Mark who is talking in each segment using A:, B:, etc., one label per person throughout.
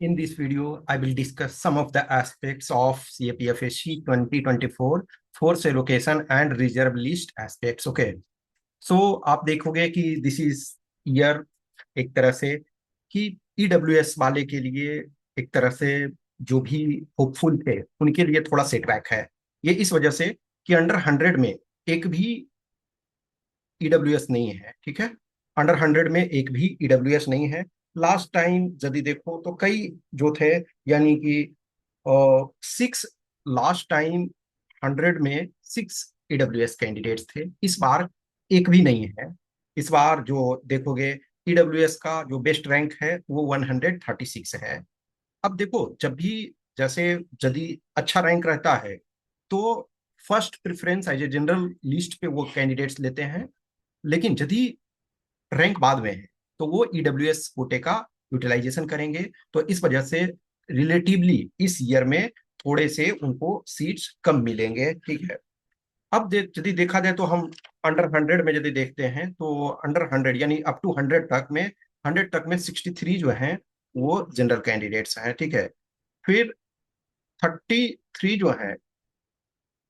A: In this video, I will discuss some of the aspects of CAPFSC 2024 force allocation and reserve list aspects. Okay, so आप देखोगे कि this is year एक तरह से कि EWS वाले के लिए एक तरह से जो भी होपफुल थे उनके लिए थोड़ा सेटबैक है। ये इस वजह से कि अंडर 100 में एक भी ईडब्ल्यूएस नहीं है। ठीक है, अंडर 100 में एक भी ईडब्ल्यूएस नहीं है। लास्ट टाइम यदि देखो तो कई जो थे, यानी कि 6 लास्ट टाइम 100 में 6 ईडब्ल्यूएस कैंडिडेट्स थे। इस बार एक भी नहीं है। इस बार जो देखोगे ईडब्ल्यूएस का जो बेस्ट रैंक है वो 136 है। अब देखो, जब भी जैसे यदि अच्छा रैंक रहता है तो first preference as a general list पे वो कैंडिडेट्स लेते हैं, लेकिन यदि रैंक बाद में है तो वो ईडब्ल्यूएस कोटे का यूटिलाइजेशन करेंगे। तो इस वजह से रिलेटिवली इस ईयर में थोड़े से उनको सीट्स कम मिलेंगे। ठीक है, अब यदि देखा जाए तो हम अंडर 100 में यदि देखते हैं तो अंडर 100 यानी अप टू 100 तक में 63 जो हैं वो जनरल कैंडिडेट्स हैं। ठीक है, फिर 33 जो है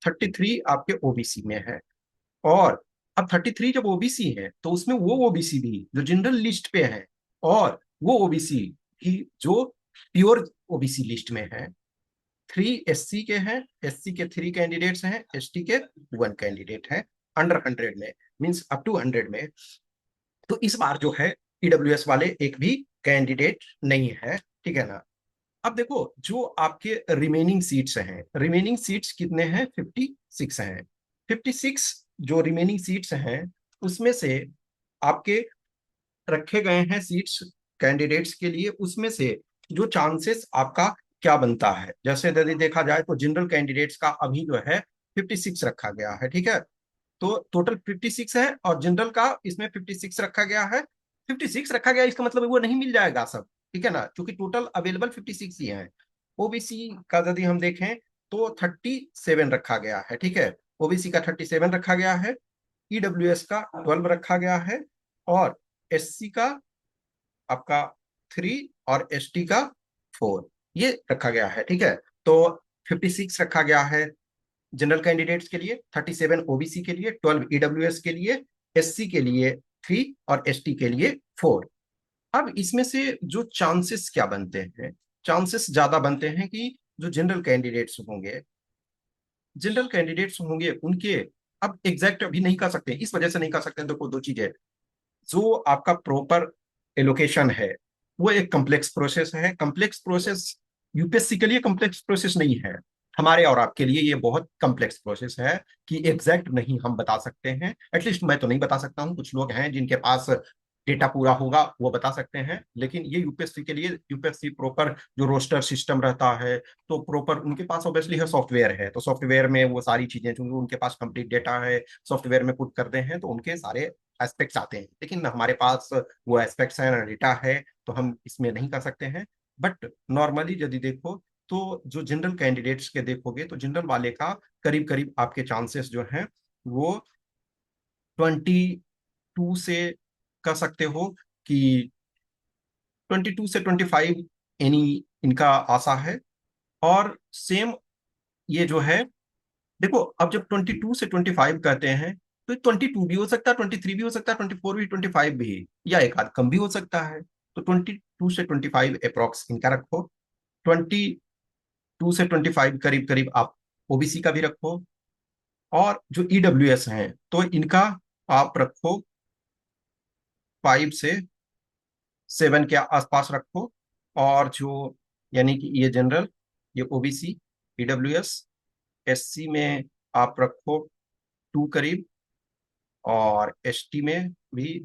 A: 33 आपके ओबीसी में है। और अब 33 जब ओबीसी है तो उसमें वो ओबीसी भी जो जनरल लिस्ट पे है, और वो ओबीसी भी जो प्योर ओबीसी लिस्ट में है। 3 एससी के हैं, एससी के 3 कैंडिडेट्स हैं, एसटी के 1 कैंडिडेट है अंडर 100 में, मींस अप टू 100 में। तो इस बार जो है ईडब्ल्यूएस वाले एक भी कैंडिडेट नहीं है। ठीक है ना। अब देखो, जो आपके रिमेनिंग सीट्स हैं, रिमेनिंग सीट्स कितने हैं? 56 हैं। 56 जो रिमेनिंग सीट्स हैं उसमें से आपके रखे गए हैं सीट्स कैंडिडेट्स के लिए, उसमें से जो चांसेस आपका क्या बनता है, जैसे यदि देखा जाए तो जनरल कैंडिडेट्स का अभी जो है 56 रखा गया है। ठीक है, तो टोटल 56 है और जनरल का इसमें 56 रखा गया है। 56 रखा गया इसका मतलब वो नहीं मिल जाएगा सब। ठीक है ना, क्योंकि टोटल अवेलेबल 56 ही है। ओबीसी का यदि हम देखें तो 37 रखा गया है। ठीक है, ओबीसी का 37 रखा गया है, ईडब्ल्यूएस का 12 रखा गया है, और एससी का आपका 3 और एसटी का 4 ये रखा गया है। ठीक है, तो 56 रखा गया है जनरल कैंडिडेट्स के लिए, 37 ओबीसी के लिए, 12 ईडब्ल्यूएस के लिए, एससी के लिए 3 और एसटी के लिए 4। अब इसमें से जो चांसेस क्या बनते हैं? चांसेस ज्यादा बनते हैं कि जो जनरल कैंडिडेट्स होंगे उनके, अब एग्जैक्ट अभी नहीं कर सकते, इस वजह से नहीं कर सकते। देखो, दो चीजें, जो आपका प्रॉपर एलोकेशन है वो एक कम्प्लेक्स प्रोसेस है। कम्प्लेक्स प्रोसेस यूपीएससी के लिए कम्प्लेक्स प्रोसेस नहीं है, हमारे और आपके लिए ये बहुत कम्प्लेक्स प्रोसेस है कि एग्जैक्ट नहीं हम बता सकते हैं। एटलीस्ट मैं तो नहीं बता सकता हूँ, कुछ लोग हैं जिनके पास डेटा पूरा होगा वो बता सकते हैं, लेकिन ये यूपीएससी के लिए, यूपीएससी प्रॉपर जो रोस्टर सिस्टम रहता है तो प्रॉपर उनके पास ऑब्वियसली है, सॉफ्टवेयर है, तो सॉफ्टवेयर में वो सारी चीजें चूंकि उनके पास कंप्लीट डेटा है, सॉफ्टवेयर में पुट करते हैं तो उनके सारे एस्पेक्ट्स आते हैं। लेकिन हमारे पास वो एस्पेक्ट्स हैं ना, डेटा है, तो हम इसमें नहीं कर सकते हैं। बट नॉर्मली यदि देखो तो जो जनरल कैंडिडेट्स के देखोगे तो जनरल वाले का करीब करीब आपके चांसेस जो हैं वो 22 से कह सकते हो कि 22 से 25 एनी इनका आशा है। और सेम ये जो है, देखो अब जब 22 से 25 कहते हैं तो 22 भी हो सकता है, 23 भी हो सकता है, 24 भी, 25 भी, या एक आध कम भी हो सकता है। तो 22 से 25 अप्रोक्स इनका रखो। 22 से 25 करीब करीब आप ओबीसी का भी रखो। और जो ईडब्ल्यूएस हैं तो इनका आप रखो 5 से 7 के आसपास रखो। और जो यानी कि ये जनरल, ये ओबीसी, ईडब्ल्यूएस, एससी में आप रखो 2 करीब, और एसटी में भी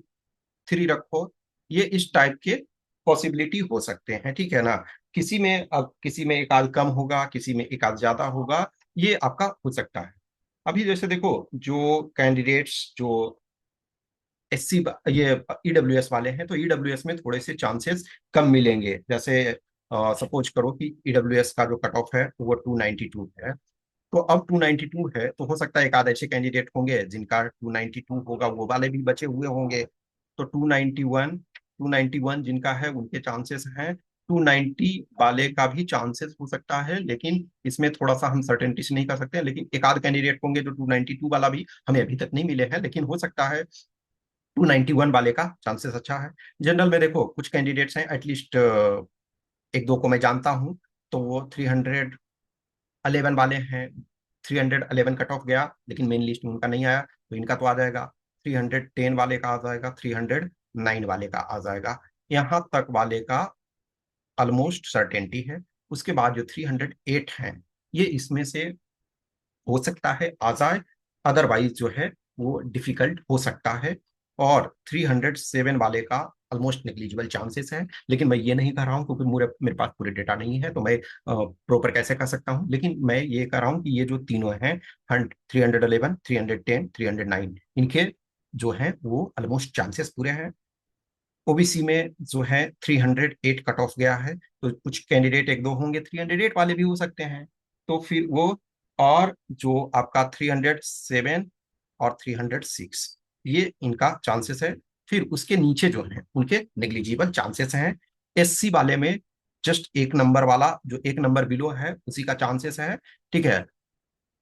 A: 3 रखो। ये इस टाइप के पॉसिबिलिटी हो सकते हैं। ठीक है ना, किसी में, अब किसी में एक आध कम होगा, किसी में एक आध ज्यादा होगा, ये आपका हो सकता है। अभी जैसे देखो, जो कैंडिडेट्स जो एससी ये ईडब्ल्यूएस वाले हैं तो ईडब्ल्यूएस में थोड़े से चांसेस कम मिलेंगे। जैसे सपोज करो कि ईडब्ल्यूएस का जो कट ऑफ है वो 292 है, तो अब 292 है तो हो सकता है एक आध ऐसे कैंडिडेट होंगे जिनका 292 होगा, वो वाले भी बचे हुए होंगे। तो 291 जिनका है उनके चांसेस हैं 290 वाले का भी चांसेस हो सकता है, लेकिन इसमें थोड़ा सा हम सर्टेनिटी से नहीं कर सकते हैं, लेकिन एक आध कैंडिडेट होंगे जो 292 वाला भी हमें अभी तक नहीं मिले हैं, लेकिन हो सकता है 291 वाले का चांसेस अच्छा है। जनरल में देखो कुछ कैंडिडेट्स हैं, एटलीस्ट एक दो को मैं जानता हूँ, तो वो 311 वाले हैं। 311 कट ऑफ गया, लेकिन मेन लिस्ट में उनका नहीं आया, तो इनका तो आ जाएगा। 310 वाले का आ जाएगा, 309 वाले का आ जाएगा, यहाँ तक वाले का ऑलमोस्ट सर्टेनिटी है। उसके बाद जो 308 हैं, ये इसमें से हो सकता है आ जाए, अदरवाइज जो है वो डिफिकल्ट हो सकता है। और 307 वाले का ऑलमोस्ट नेग्लिजिबल चांसेस है, लेकिन मैं ये नहीं कर रहा हूँ क्योंकि मेरे मेरे पास पूरे डेटा नहीं है, तो मैं प्रॉपर कैसे कर सकता हूँ, लेकिन मैं ये कर रहा हूँ कि ये जो तीनों हैं, 311, 310, 309, इनके जो है वो ऑलमोस्ट चांसेस पूरे हैं। ओबीसी में जो है 308 कट ऑफ गया है, तो कुछ कैंडिडेट एक दो होंगे 308 वाले भी हो सकते हैं, तो फिर वो, और जो आपका 307 और 306, ये इनका चांसेस है। फिर उसके नीचे जो है उनके नेग्लिजिबल चांसेस हैं। एससी वाले में जस्ट एक नंबर वाला जो एक नंबर बिलो है उसी का चांसेस है, ठीक है।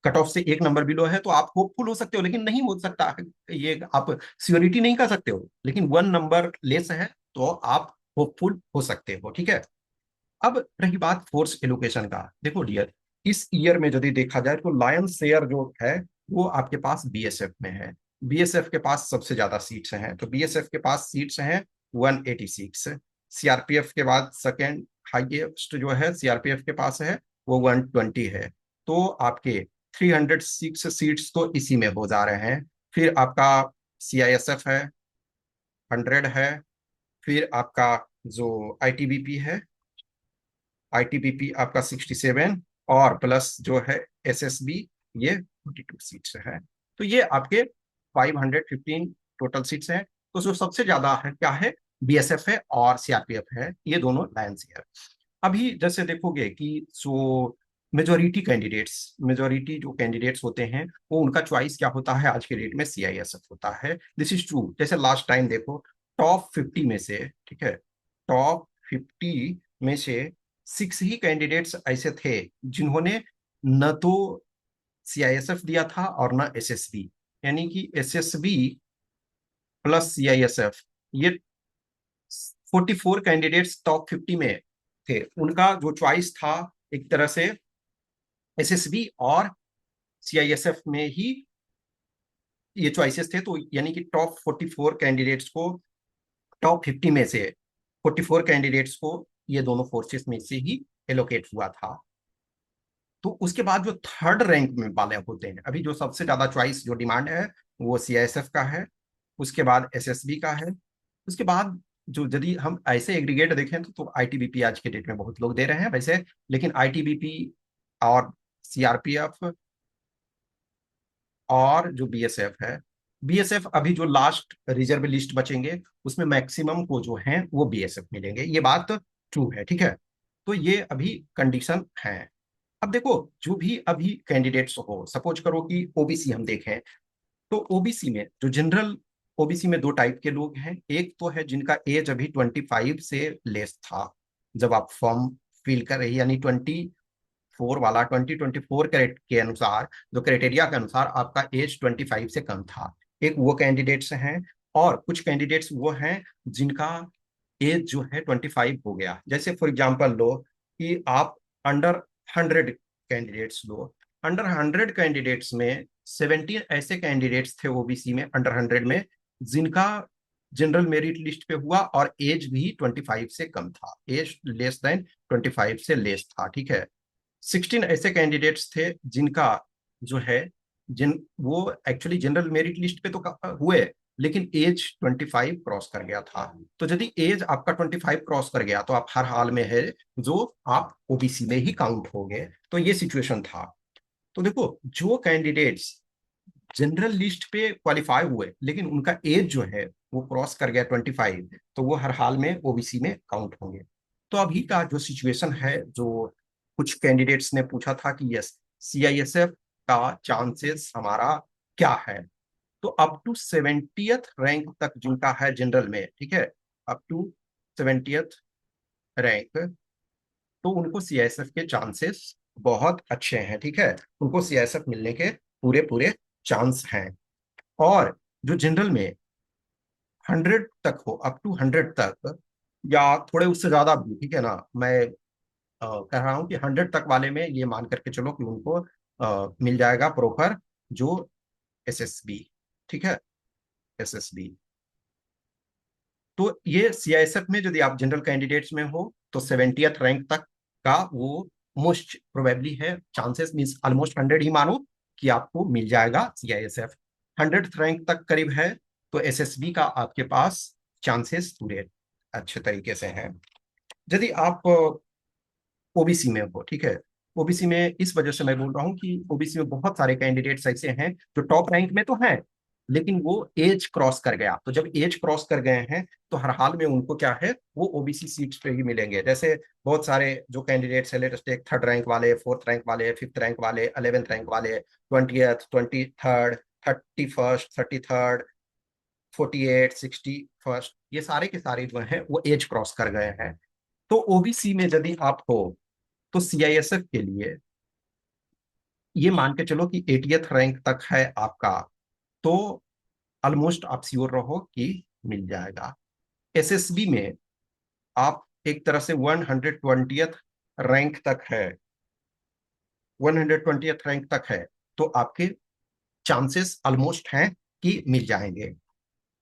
A: कट ऑफ से एक नंबर बिलो है तो आप होपफुल हो सकते हो, लेकिन नहीं हो सकता है, ये आप श्योरिटी नहीं कर सकते हो, लेकिन वन नंबर लेस है तो आप होपफुल हो सकते हो, ठीक है। अब रही बात फोर्स एलोकेशन का, देखो डियर, इस ईयर में यदि देखा जाए तो लायन शेयर जो है वो आपके पास बीएसएफ में है। बीएसएफ के पास सबसे ज्यादा सीट्स हैं, तो बीएसएफ के पास सीट्स हैं 186। सीआरपीएफ के बाद सेकेंड हाईएस्ट जो है सीआरपीएफ के पास है, वो 120 है। तो आपके 306 सीट्स तो इसी में हो जा रहे हैं। फिर आपका सीआईएसएफ है, 100 है। फिर आपका जो आईटीबीपी है, आईटीबीपी आपका 67, और प्लस जो है एसएसबी, ये 42 सीट्स है। तो ये आपके 515 टोटल सीट्स हैं। तो जो सबसे ज्यादा है क्या है, बीएसएफ है और सीआरपीएफ है, ये दोनों लायंस है। अभी जैसे देखोगे कि जो मेजोरिटी जो कैंडिडेट्स होते हैं वो उनका चॉइस क्या होता है आज के डेट में, सीआईएसएफ होता है। This is true. जैसे लास्ट टाइम देखो, टॉप 50 में से, ठीक है, टॉप 50 में से 6 ही कैंडिडेट्स ऐसे थे जिन्होंने न तो सीआईएसएफ दिया था और न एसएसबी, यानी कि एसएसबी प्लस सीआईएसएफ, ये 44 कैंडिडेट्स टॉप 50 में थे, उनका जो चॉइस था एक तरह से एसएसबी और सीआईएसएफ में ही ये चॉइसेस थे। तो यानी कि टॉप 44 कैंडिडेट्स को, टॉप 50 में से 44 कैंडिडेट्स को ये दोनों फोर्सेस में से ही एलोकेट हुआ था। तो उसके बाद जो थर्ड रैंक में वाले होते हैं, अभी जो सबसे ज्यादा चॉइस जो डिमांड है वो सीआईएसएफ का है, उसके बाद एसएसबी का है, उसके बाद जो यदि हम ऐसे एग्रीगेट देखें तो आईटीबीपी आज के डेट में बहुत लोग दे रहे हैं वैसे, लेकिन आईटीबीपी और सीआरपीएफ और जो बीएसएफ है, बीएसएफ अभी जो लास्ट रिजर्व लिस्ट बचेंगे उसमें मैक्सिमम को जो है वो बीएसएफ मिलेंगे, ये बात ट्रू है, ठीक है। तो ये अभी कंडीशन है। अब देखो, जो भी अभी कैंडिडेट्स हो, सपोज करो कि ओबीसी हम देखें, तो ओबीसी में जो जनरल, ओबीसी में दो टाइप के लोग हैं। एक तो है जिनका एज अभी 25 से लेस था जब आप फॉर्म फिल कर रही, यानी 24 वाला, 2024 के अनुसार, जो क्राइटेरिया के अनुसार आपका एज 25 से कम था, एक वो कैंडिडेट्स हैं। और कुछ कैंडिडेट्स वो हैं जिनका एज जो है 25 हो गया। जैसे फॉर एग्जांपल लो कि आप अंडर 100 कैंडिडेट्स लो, अंडर 100 कैंडिडेट्स में 17 ऐसे कैंडिडेट्स थे ओबीसी में अंडर 100 में जिनका जनरल मेरिट लिस्ट पे हुआ और एज भी 25 से कम था, एज लेस देन 25 से लेस था, ठीक है। 16 ऐसे कैंडिडेट्स थे जिनका जो है, जिन वो एक्चुअली जनरल मेरिट लिस्ट पे तो हुए, लेकिन एज 25 क्रॉस कर गया था। तो यदि एज आपका 25 क्रॉस कर गया तो आप हर हाल में है जो आप ओबीसी में ही काउंट हो गए, तो ये सिचुएशन था। तो देखो, जो कैंडिडेट्स जनरल लिस्ट पे क्वालिफाई हुए लेकिन उनका एज जो है वो क्रॉस कर गया 25, तो वो हर हाल में ओबीसी में काउंट होंगे। तो अभी का जो सिचुएशन है, जो कुछ कैंडिडेट्स ने पूछा था कि यस सीआईएसएफ का चांसेस हमारा क्या है, तो अप टू 70th रैंक तक जिनका है जनरल में, ठीक है, अप टू 70th रैंक, तो उनको सीआईएसएफ के चांसेस बहुत अच्छे हैं, ठीक है। उनको सीआईएसएफ मिलने के पूरे पूरे चांस हैं। और जो जनरल में 100 तक हो, अप टू 100 तक, या थोड़े उससे ज्यादा भी, ठीक है ना, मैं कह रहा हूं कि 100 तक वाले में ये मान करके चलो कि उनको मिल जाएगा प्रॉपर जो एसएसबी, ठीक है, एसएसबी। तो ये सीआईएसएफ में यदि आप जनरल कैंडिडेट्स में हो तो 70th रैंक तक का वो मोस्ट प्रोबेबली है, चांसेस मींस ऑलमोस्ट 100 ही मानो कि आपको मिल जाएगा सीआईएसएफ। 100th रैंक तक करीब है, तो एसएसबी का आपके पास चांसेस पूरे अच्छे तरीके से हैं। यदि आप ओबीसी में हो, ठीक है, ओबीसी में इस वजह से मैं बोल रहा हूँ कि ओबीसी में बहुत सारे कैंडिडेट्स ऐसे हैं जो टॉप रैंक में तो हैं, लेकिन वो एज क्रॉस कर गया। तो जब एज क्रॉस कर गए हैं तो हर हाल में उनको क्या है, वो ओबीसी सीट्स पे ही मिलेंगे। जैसे बहुत सारे जो कैंडिडेट्स है, लेटेस्ट एक 3rd रैंक वाले, 4th रैंक वाले, 5th रैंक वाले, 11th रैंक वाले, 20th, 23rd, 31st, 33rd, 48, 61st, ये सारे के सारे जो हैं वो एज क्रॉस कर गए हैं। तो ओबीसी में यदि आप हो तो सीआईएसएफ के लिए ये मान के चलो कि 80th रैंक तक है आपका, तो ऑलमोस्ट आप श्योर रहो कि मिल जाएगा। एसएसबी में आप एक तरह से 120th रैंक तक है, 120th रैंक तक है, तो आपके चांसेस ऑलमोस्ट हैं कि मिल जाएंगे।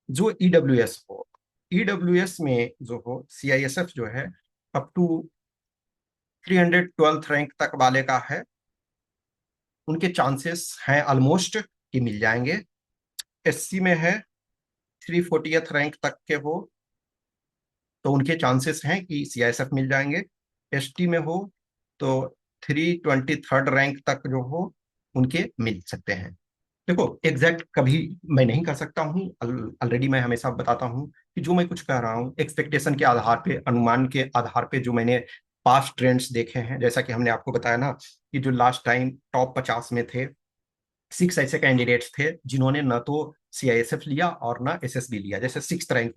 A: जो ईडब्ल्यूएस हो, ईडब्ल्यूएस में जो हो सीआईएसएफ जो है अप टू 312th रैंक तक वाले का है, उनके चांसेस हैं ऑलमोस्ट कि मिल जाएंगे। एससी में है 340th रैंक तक के हो, तो उनके चांसेस हैं कि सीआईएसएफ मिल जाएंगे। एसटी में हो तो 323rd रैंक तक जो हो उनके मिल सकते हैं। देखो एग्जैक्ट कभी मैं नहीं कर सकता हूँ, ऑलरेडी मैं हमेशा बताता हूँ कि जो मैं कुछ कह रहा हूँ एक्सपेक्टेशन के आधार पे, अनुमान के आधार पे, जो मैंने पास्ट ट्रेंड्स देखे हैं। जैसा कि हमने आपको बताया ना कि जो लास्ट टाइम टॉप 50 में थे, 6 ऐसे कैंडिडेट्स थे जिन्होंने न तो सीआईएसएफ लिया और ना एसएसबी लिया। जैसे 6th रैंक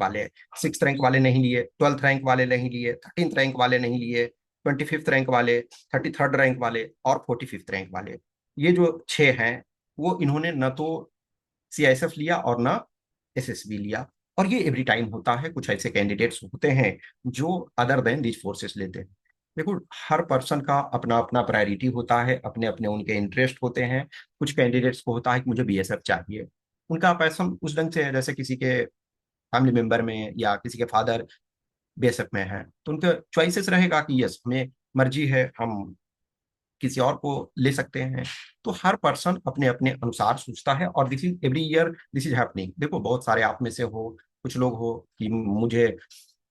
A: वाले नहीं लिए, 12th रैंक वाले नहीं लिए, 13th रैंक वाले नहीं लिए, 25th रैंक वाले, 33rd रैंक वाले और 45th रैंक वाले, ये जो 6 हैं वो इन्होंने न तो सीआईएसएफ लिया और ना एसएसबी लिया। और ये एवरी टाइम होता है, कुछ ऐसे कैंडिडेट्स होते हैं जो अदर देन दीज फोर्सेस लेते हैं। देखो हर पर्सन का अपना अपना प्रायोरिटी होता है, अपने अपने उनके इंटरेस्ट होते हैं। कुछ कैंडिडेट्स को होता है कि मुझे बीएसएफ चाहिए, उनका पैशन उस ढंग से है, जैसे किसी के फैमिली मेंबर में या किसी के फादर बीएसएफ में है, तो उनका चॉइसेस रहेगा कि यस हमें मर्जी है, हम किसी और को ले सकते हैं। तो हर पर्सन अपने अपने अनुसार सोचता है, और this is every year this is happening. देखो बहुत सारे आप में से हो, कुछ लोग हो कि मुझे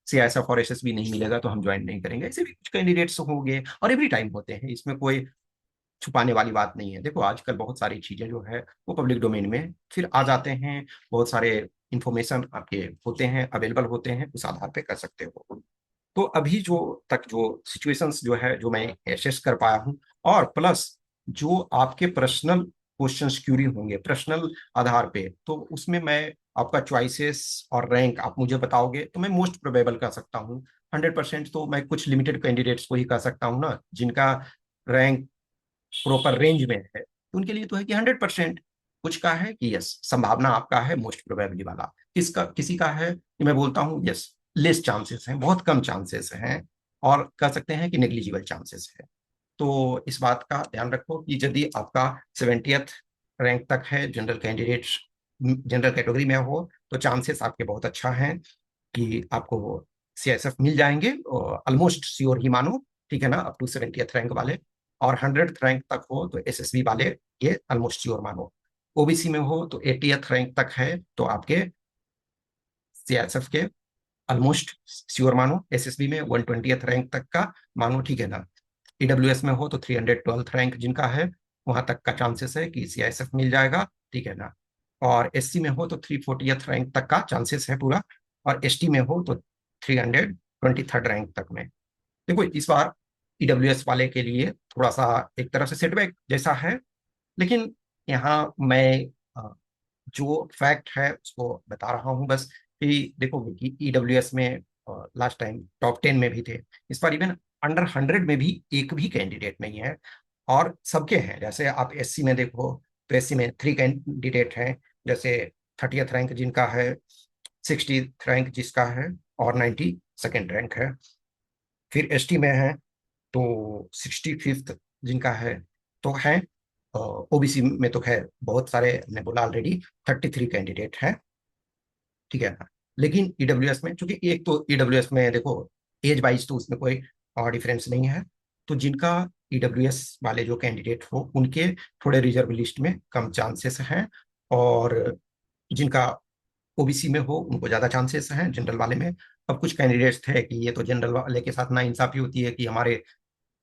A: सीआईएसएफ और एसएसबी नहीं मिलेगा तो हम ज्वाइन नहीं करेंगे, ऐसे भी कुछ कैंडिडेट्स होंगे और एवरी टाइम होते हैं, इसमें कोई छुपाने वाली बात नहीं है। देखो आजकल बहुत सारी चीजें जो है वो पब्लिक डोमेन में फिर आ जाते हैं, बहुत सारे इंफॉर्मेशन आपके होते हैं, अवेलेबल होते हैं, उस आधार पे कर सकते हो। तो अभी जो तक जो सिचुएशंस जो है जो मैं एसेस कर पाया हूँ, और प्लस जो आपके पर्सनल क्वेश्चंस क्यूरी होंगे पर्सनल आधार पे, तो उसमें मैं आपका चॉइसेस और रैंक आप मुझे बताओगे तो मैं मोस्ट प्रोबेबल कर सकता हूँ। 100% तो मैं कुछ लिमिटेड कैंडिडेट्स को ही कर सकता हूँ ना, जिनका रैंक प्रॉपर रेंज में है, तो उनके लिए तो है कि 100%। कुछ का है कि यस संभावना आपका है मोस्ट प्रोबेबली वाला, किसका किसी का है कि मैं बोलता हूँ यस लेस चांसेस हैं, बहुत कम चांसेस हैं, और कह सकते हैं कि नेग्लिजिबल चांसेस है। तो इस बात का ध्यान रखो कि यदि आपका 70th रैंक तक है, जनरल कैंडिडेट जनरल कैटेगरी में हो, तो चांसेस आपके बहुत अच्छा है कि आपको सीआईएसएफ मिल जाएंगे, ऑलमोस्ट श्योर ही मानो, ठीक है ना, अप टू 70th रैंक वाले। और 100th रैंक तक हो तो एसएसबी वाले ये ऑलमोस्ट श्योर मानो। ओबीसी में हो तो 80th रैंक तक है तो आपके सीआईएसएफ के ऑलमोस्ट श्योर मानो। एसएसबी में 120th रैंक तक का मानो, ठीक है ना। ईडब्ल्यूएस में हो तो 312th रैंक जिनका है वहां तक का चांसेस है कि सीआईएसएफ मिल जाएगा, ठीक है ना। और एससी में हो तो 340th रैंक तक का चांसेस है पूरा, और एसटी में हो तो 323rd रैंक तक में। देखो इस बार ईडब्ल्यूएस वाले के लिए थोड़ा सा एक तरह से सेटबैक जैसा है, लेकिन यहाँ मैं जो फैक्ट है उसको बता रहा हूँ बस कि देखो कि ईडब्ल्यूएस में लास्ट टाइम टॉप 10 में भी थे। इस बार इवन अंडर 100 में भी एक भी कैंडिडेट नहीं है, और सबके हैं। जैसे आप एससी में देखो तो एससी में 3 कैंडिडेट हैं, जैसे 30th रैंक जिनका है, 60th रैंक जिसका है, और 92nd रैंक है। फिर एसटी में है तो 65th जिनका है तो है। ओबीसी में तो है बहुत सारे, ने बोला ऑलरेडी 33 कैंडिडेट हैं, ठीक है ना। लेकिन ईडब्ल्यूएस में, चूंकि एक तो ईडब्ल्यूएस में देखो एज वाइज तो उसमें कोई डिफरेंस नहीं है, तो जिनका ईडब्ल्यूएस वाले जो कैंडिडेट हो उनके थोड़े रिजर्व लिस्ट में कम चांसेस हैं, और जिनका ओबीसी में हो उनको ज्यादा चांसेस हैं जनरल वाले में। अब कुछ कैंडिडेट्स थे कि ये तो जनरल वाले के साथ नाइंसाफी होती है कि हमारे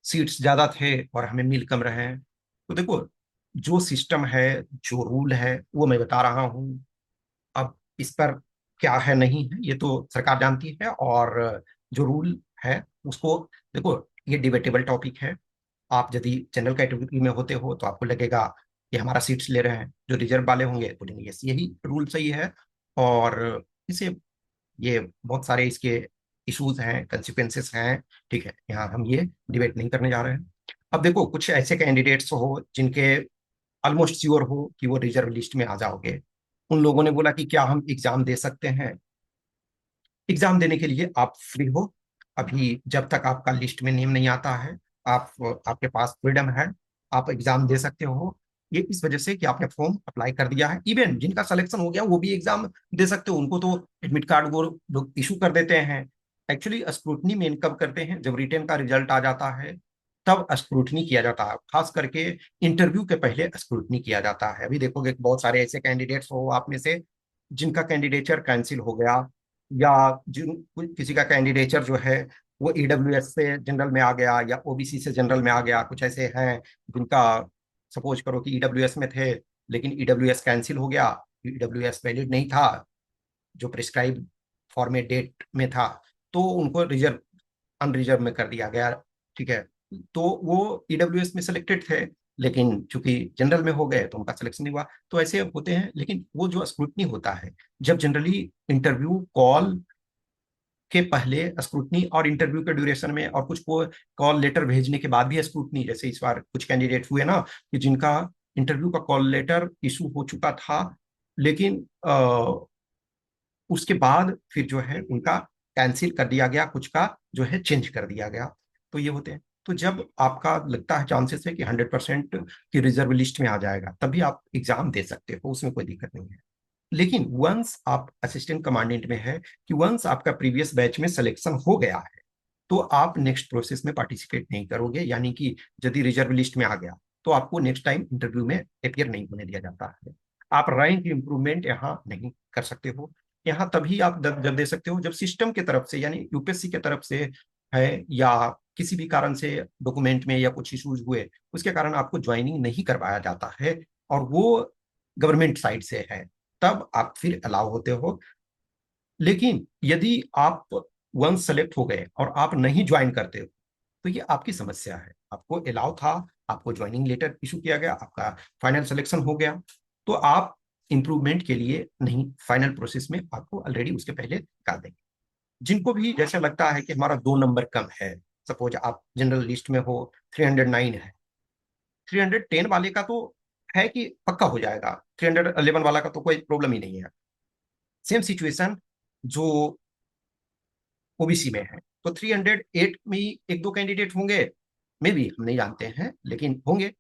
A: सीट्स ज्यादा थे और हमें मिल कम रहे हैं। तो देखो, जो सिस्टम है, जो रूल है, वो मैं बता रहा हूँ। अब इस पर क्या है नहीं है ये तो सरकार जानती है, और जो रूल है उसको देखो, ये डिबेटेबल टॉपिक है। आप यदि जनरल कैटेगरी में होते हो तो आपको लगेगा कि हमारा सीट्स ले रहे हैं, जो रिजर्व वाले होंगे बोलेंगे यस यही रूल सही है। और इसे, ये बहुत सारे इसके इश्यूज हैं, कंसिक्वेंसेस हैं, ठीक है, यहाँ हम ये डिबेट नहीं करने जा रहे हैं। अब देखो, कुछ ऐसे कैंडिडेट्स हो जिनके ऑलमोस्ट श्योर हो कि वो रिजर्व लिस्ट में आ जाओगे, उन लोगों ने बोला कि क्या हम एग्जाम दे सकते हैं। एग्जाम देने के लिए आप फ्री हो, अभी जब तक आपका लिस्ट में नेम नहीं आता है, आप, आपके पास फ्रीडम है, आप एग्जाम दे सकते हो। ये इस वजह से कि आपने फॉर्म अप्लाई कर दिया है। इवन जिनका सिलेक्शन हो गया वो भी एग्जाम दे सकते हो, उनको तो एडमिट कार्ड वो लोग इशू कर देते हैं। एक्चुअली स्क्रूटनी मेन कब करते हैं, जब रिटेन का रिजल्ट आ जाता है तब स्क्रूटनी किया जाता है, खास करके इंटरव्यू के पहले स्क्रूटनी किया जाता है। अभी देखोगे बहुत सारे ऐसे कैंडिडेट्स हो आप में से जिनका कैंडिडेचर कैंसिल हो गया, या जिन किसी का कैंडिडेचर जो है वो ईडब्ल्यूएस से जनरल में आ गया या ओबीसी से जनरल में आ गया। कुछ ऐसे हैं जिनका, सपोज करो कि ईडब्ल्यूएस में थे लेकिन ईडब्ल्यूएस कैंसिल हो गया, ईडब्ल्यूएस वैलिड नहीं था जो प्रिस्क्राइब फॉर्मेट डेट में था, तो उनको रिजर्व, अनरिजर्व में कर दिया गया, ठीक है। तो वो ईडब्ल्यूएस में सिलेक्टेड थे लेकिन चूंकि जनरल में हो गए तो उनका सिलेक्शन नहीं हुआ। तो ऐसे होते हैं, लेकिन वो जो स्क्रूटनी होता है, जब जनरली इंटरव्यू कॉल के पहले स्क्रूटनी, और इंटरव्यू के ड्यूरेशन में, और कुछ को कॉल लेटर भेजने के बाद भी स्क्रूटनी, जैसे इस बार कुछ कैंडिडेट हुए ना कि जिनका इंटरव्यू का कॉल लेटर इशू हो चुका था, लेकिन उसके बाद फिर जो है उनका कैंसिल कर दिया गया, कुछ का जो है चेंज कर दिया गया। तो ये होते हैं। तो जब आपका लगता है चांसेस है कि 100% की रिजर्व लिस्ट में आ जाएगा, तभी आप एग्जाम दे सकते हो, उसमें कोई दिक्कत नहीं है। लेकिन वंस आप असिस्टेंट कमांडेंट में है, कि वंस आपका प्रीवियस बैच में सिलेक्शन हो गया है, तो आप नेक्स्ट प्रोसेस में पार्टिसिपेट नहीं करोगे। यानी कि यदि रिजर्व लिस्ट में आ गया तो आपको नेक्स्ट टाइम इंटरव्यू में अपियर नहीं होने दिया जाता है। आप रैंक इंप्रूवमेंट यहाँ नहीं कर सकते हो। यहाँ तभी आप जब दे सकते हो जब सिस्टम की तरफ से, यानी यूपीएससी की तरफ से है, या किसी भी कारण से डॉक्यूमेंट में या कुछ इश्यूज हुए उसके कारण आपको ज्वाइनिंग नहीं करवाया जाता है, और वो गवर्नमेंट साइड से है, तब आप फिर अलाउ होते हो। लेकिन यदि आप वंस सेलेक्ट हो गए और आप नहीं ज्वाइन करते हो तो ये आपकी समस्या है। आपको अलाउ था, आपको ज्वाइनिंग लेटर इशू किया गया, आपका फाइनल सिलेक्शन हो गया, तो आप इंप्रूवमेंट के लिए नहीं, फाइनल प्रोसेस में आपको ऑलरेडी उसके पहले निकाल देंगे। जिनको भी जैसे लगता है कि हमारा 2 नंबर कम है, सपोज आप जनरल लिस्ट में हो, 309 है, 310 वाले का तो है कि पक्का हो जाएगा, 311 वाला का तो कोई प्रॉब्लम ही नहीं है। सेम सिचुएशन जो ओबीसी में है, तो 308 में ही एक दो कैंडिडेट होंगे, मे बी हम नहीं जानते हैं लेकिन होंगे।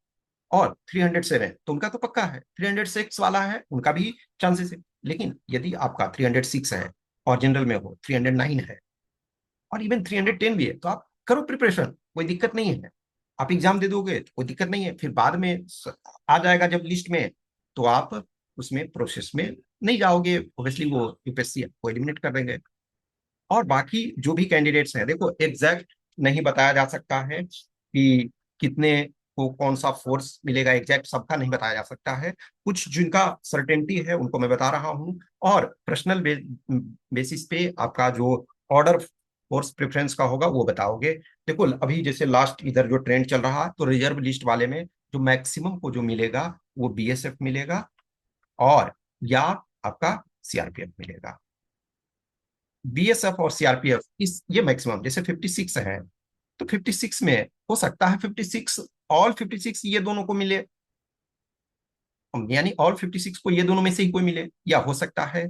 A: और 307 तो उनका तो पक्का है, 306 वाला है उनका भी चांसेस है। लेकिन यदि आपका 306 है और जनरल में हो 309 है और इवन 310 भी है, तो आप करो प्रिपरेशन, कोई दिक्कत नहीं है। आप एग्जाम दे दोगे तो कोई दिक्कत नहीं है, फिर बाद में आ जाएगा जब लिस्ट में, तो आप उसमें प्रोसेस में नहीं जाओगे, ऑब्वियसली वो यूपीएससी आपको एलिमिनेट कर देंगे। और बाकी जो भी कैंडिडेट्स हैं, देखो एग्जैक्ट नहीं बताया जा सकता है कि कितने को कौन सा फोर्स मिलेगा, एग्जैक्ट सबका नहीं बताया जा सकता है। कुछ जिनका सर्टेनिटी है उनको मैं बता रहा हूँ, और पर्सनल बेसिस पे आपका जो ऑर्डर फोर्स प्रेफरेंस का होगा वो बताओगे। देखो अभी जैसे लास्ट इधर जो ट्रेंड चल रहा है, तो रिजर्व लिस्ट वाले में जो मैक्सिमम को जो मिलेगा वो बीएसएफ मिलेगा, और या आपका सीआरपीएफ मिलेगा। बीएसएफ और सीआरपीएफ इस ये मैक्सिमम जैसे 56 है, तो 56 में हो सकता है 56 ऑल 56 ये दोनों को मिले, यानी ऑल 56 को ये दोनों में से ही कोई मिले, या हो सकता है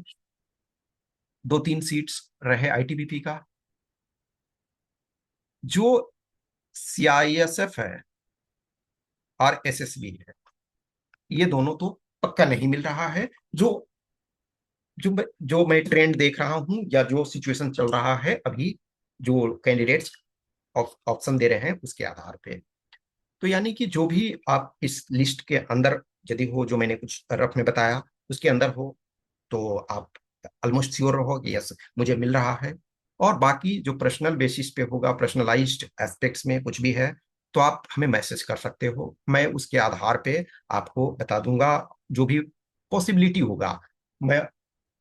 A: 2-3 सीट्स रहे आईटीबीपी का। जो सीआईएसएफ है और एसएसबी है, ये दोनों तो पक्का नहीं मिल रहा है। जो जो मैं ट्रेंड देख रहा हूं या जो सिचुएशन चल रहा है अभी, जो कैंडिडेट्स ऑप्शन दे रहे हैं उसके आधार पे, तो यानी कि जो भी आप इस लिस्ट के अंदर यदि हो, जो मैंने कुछ रफ में बताया उसके अंदर हो, तो आप ऑलमोस्ट श्योर रहो कि यस मुझे मिल रहा है। और बाकी जो पर्सनल बेसिस पे होगा, पर्सनलाइज्ड एस्पेक्ट्स में कुछ भी है, तो आप हमें मैसेज कर सकते हो, मैं उसके आधार पे आपको बता दूंगा जो भी पॉसिबिलिटी होगा। मैं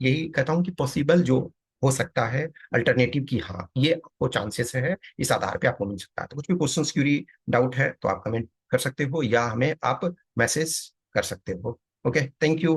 A: यही कहता हूँ कि पॉसिबल जो हो सकता है अल्टरनेटिव की, हाँ ये आपको चांसेस है, इस आधार पे आपको मिल सकता है। तो कुछ भी क्वेश्चन क्यूरी डाउट है तो आप कमेंट कर सकते हो या हमें आप मैसेज कर सकते हो। Okay, thank you.